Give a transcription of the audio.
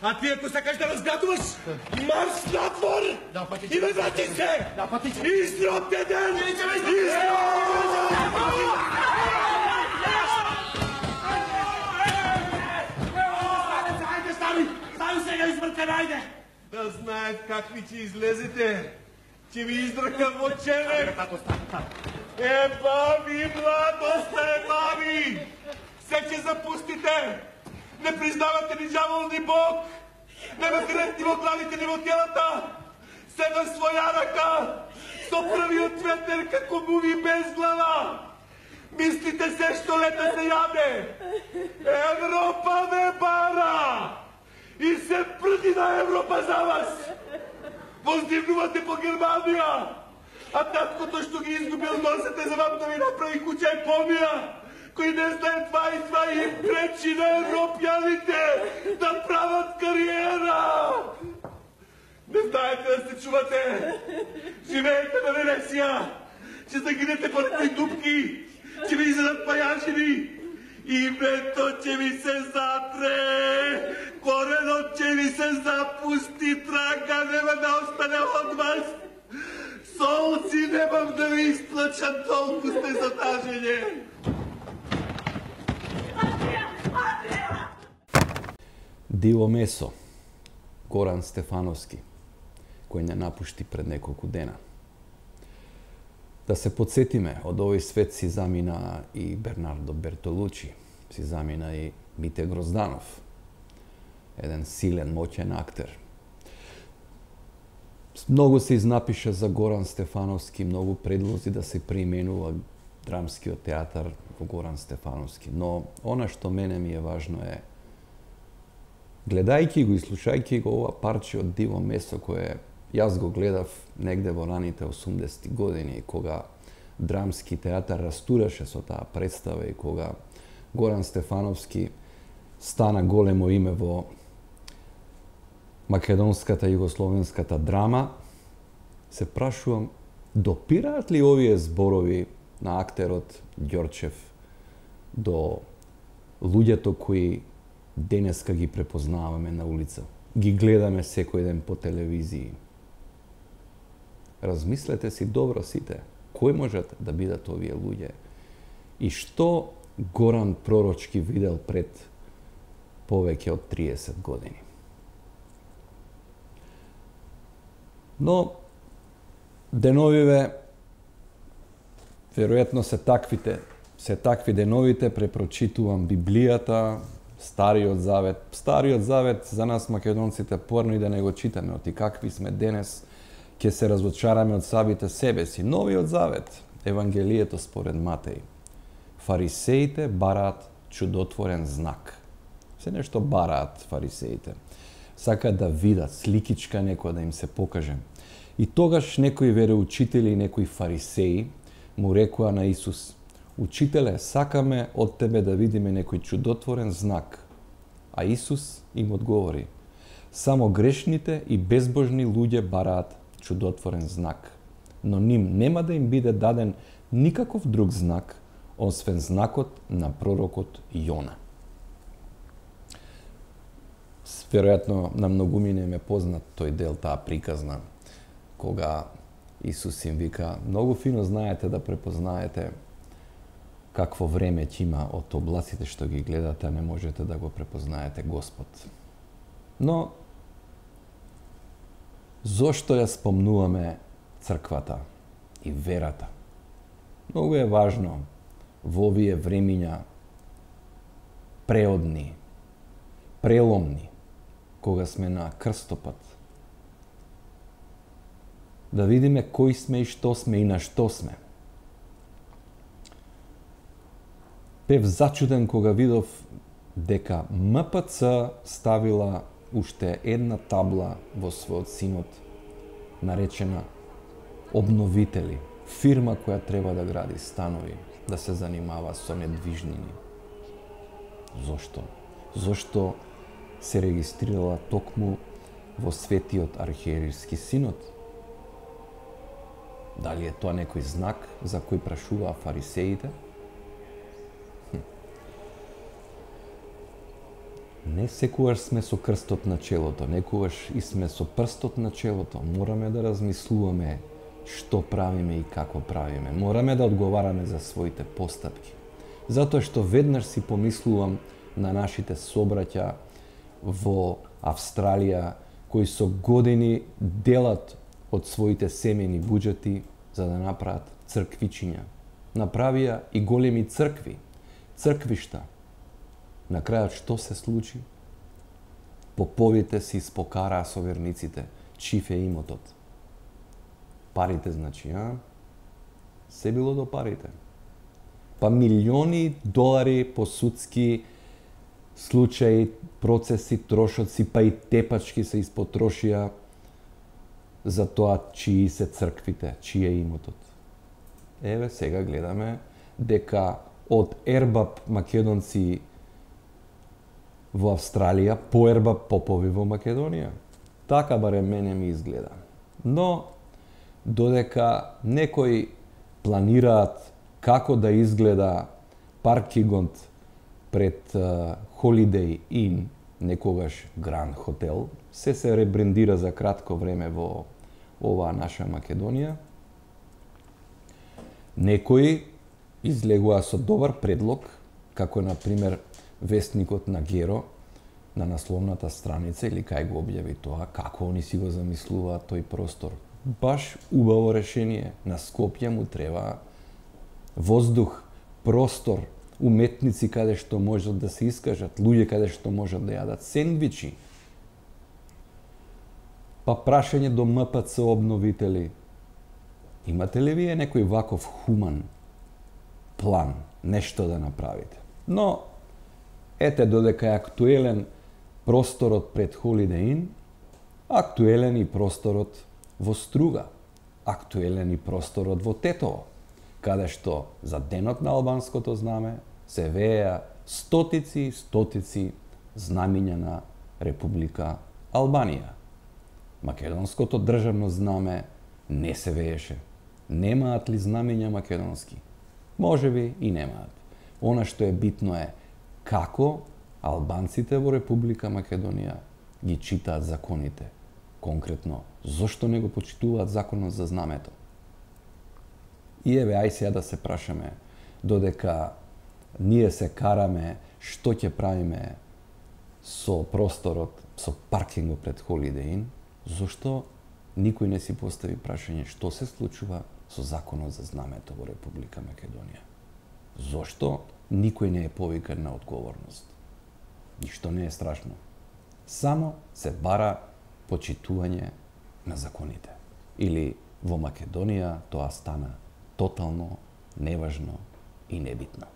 А ти ако сакаш да разгадуваш, марш надвор и ме врати се! Издроб те ден! Стави сега извъртен, айде! Да знаят какви че излезете, че ви издръка в очевек! Баби, младост, баби! Се, запустите! Не признавате ни дявол, ни Бог! Не ме крехти во главите, ни во телата! Седам своја рака! Со првиот ветер како муви без глава! Мислите се што лета се јаде! Европа ме бара! И се прди на Европа за вас! Воздивнувате по Германија! А таткото што ги изгубил носете за вам да ви направи куќа и помија! Кои не знае това и това и пречи на европјаните да прават кариера! Не знаете да се чувате! Живеете на Венеција! Че загинете по некои дупки! Че ви изядат пајачини! Името че ви се затре! Коренот че ви се запусти! Трака нема да остане од вас! Солци немам да ви изплачам, толку сте затажење! Диво месо, Горан Стефановски, кој не напушти пред неколку дена. Да се подсетиме, од овој свет си замина и Бернардо Бертолучи, си замина и Мите Грозданов, еден силен, моќен актер. Многу се изнапиша за Горан Стефановски, многу предлози да се преименува драмскиот театар во Горан Стефановски, но она што мене ми е важно е, гледајќи го и слушајќи го ова парче од Диво месо, кое јас го гледав негде во раните 80-ти години, кога драмски театар растураше со таа представа и кога Горан Стефановски стана големо име во македонската и југословенската драма, се прашувам, допираат ли овие зборови на актерот Ѓорчев до луѓето кои денеска ги препознаваме на улица, ги гледаме секој ден по телевизии. Размислете си добро сите, кои можат да бидат овие луѓе и што Горан пророчки видел пред повеќе од 30 години. Но деновиве веројатно се такви деновите, препрочитувам Библијата, Стариот Завет. Стариот Завет за нас македонците порно и да не го читаме, оти какви сме денес, ќе се разочараме од самите себе си. Новиот Завет, Евангелието според Матеј. Фарисеите бараат чудотворен знак. Се нешто бараат фарисеите. Сакаат да видат сликичка некоја да им се покаже. И тогаш некои вероучители и некои фарисеи му рекоа на Исус: Учителе, сакаме од тебе да видиме некој чудотворен знак. А Исус им одговори: Само грешните и безбожни луѓе бараат чудотворен знак, но ним нема да им биде даден никаков друг знак, освен знакот на пророкот Јона. Веројатно на многумине ме познат тој дел, таа приказна, кога Исус им вика: Многу фино знаете да препознаете какво време ќе има од облаците што ги гледате, а не можете да го препознаете Господ. Но зошто ја спомнуваме црквата и верата? Многу е важно во овие времиња преодни, преломни, кога сме на крстопат, да видиме кои сме и што сме и на што сме. Бев зачуден кога видов дека МПЦ ставила уште една табла во својот синод, наречена Обновители, фирма која треба да гради станови, да се занимава со недвижнини. Зошто? Зошто се регистрирала токму во Светиот архиерейски синод? Дали е тоа некој знак за кој прашуваа фарисеите? не секогаш сме со крстот на челото, некогаш и сме со прстот на челото. Мораме да размислуваме што правиме и како правиме. Мораме да одговараме за своите постапки. Затоа што веднаш си помислувам на нашите собраќа во Австралија, кои со години делат од своите семени буџети за да направат црквичиња. Направија и големи цркви, црквишта. На крајот што се случи? Поповите си спокараа со верниците, чиф е имотот. Парите, значи, се било до парите. Па милиони долари по судски случаи, процеси, трошоци, па и тепачки се испотрошија за тоа чии се црквите, чие е имотот. Еве сега гледаме дека од ербап македонци во Австралија поербап попови во Македонија. Така барем мене ми изгледа. Но додека некои планираат како да изгледа паркингот пред Holiday Inn, некогаш Grand Hotel, се ребрендира за кратко време во оваа наша Македонија. Некои излегува со добар предлог, како например вестникот на Геро на насловната страница или кај го објави тоа, како они си го замислуваат тој простор. Баш убаво решение. На Скопје му треба воздух, простор, уметници каде што можат да се искажат, луѓе каде што можат да јадат сендвичи. Па прашање до МПЦ обновители. Имате ли вие некој ваков хуман план, нешто да направите? Но, ете, додека е актуелен просторот пред Holiday Inn, актуелен и просторот во Струга, актуелен и просторот во Тетово, каде што за денот на албанското знаме се вееа стотици знамиња на Република Албанија. Македонското државно знаме не се вееше. Немаат ли знамиња македонски? Можеби и немаат. Она што е битно е како албанците во Република Македонија ги читаат законите. Конкретно, зошто не го почитуваат законот за знамето? И еве, ај сега да се прашаме, додека ние се караме што ќе правиме со просторот, со паркингот пред Holiday Inn, зошто никој не си постави прашање што се случува со законот за знамето во Република Македонија? Зошто никој не е повикан на одговорност? Ништо не е страшно. Само се бара почитување на законите. Или во Македонија тоа стана тотално неважно и небитно.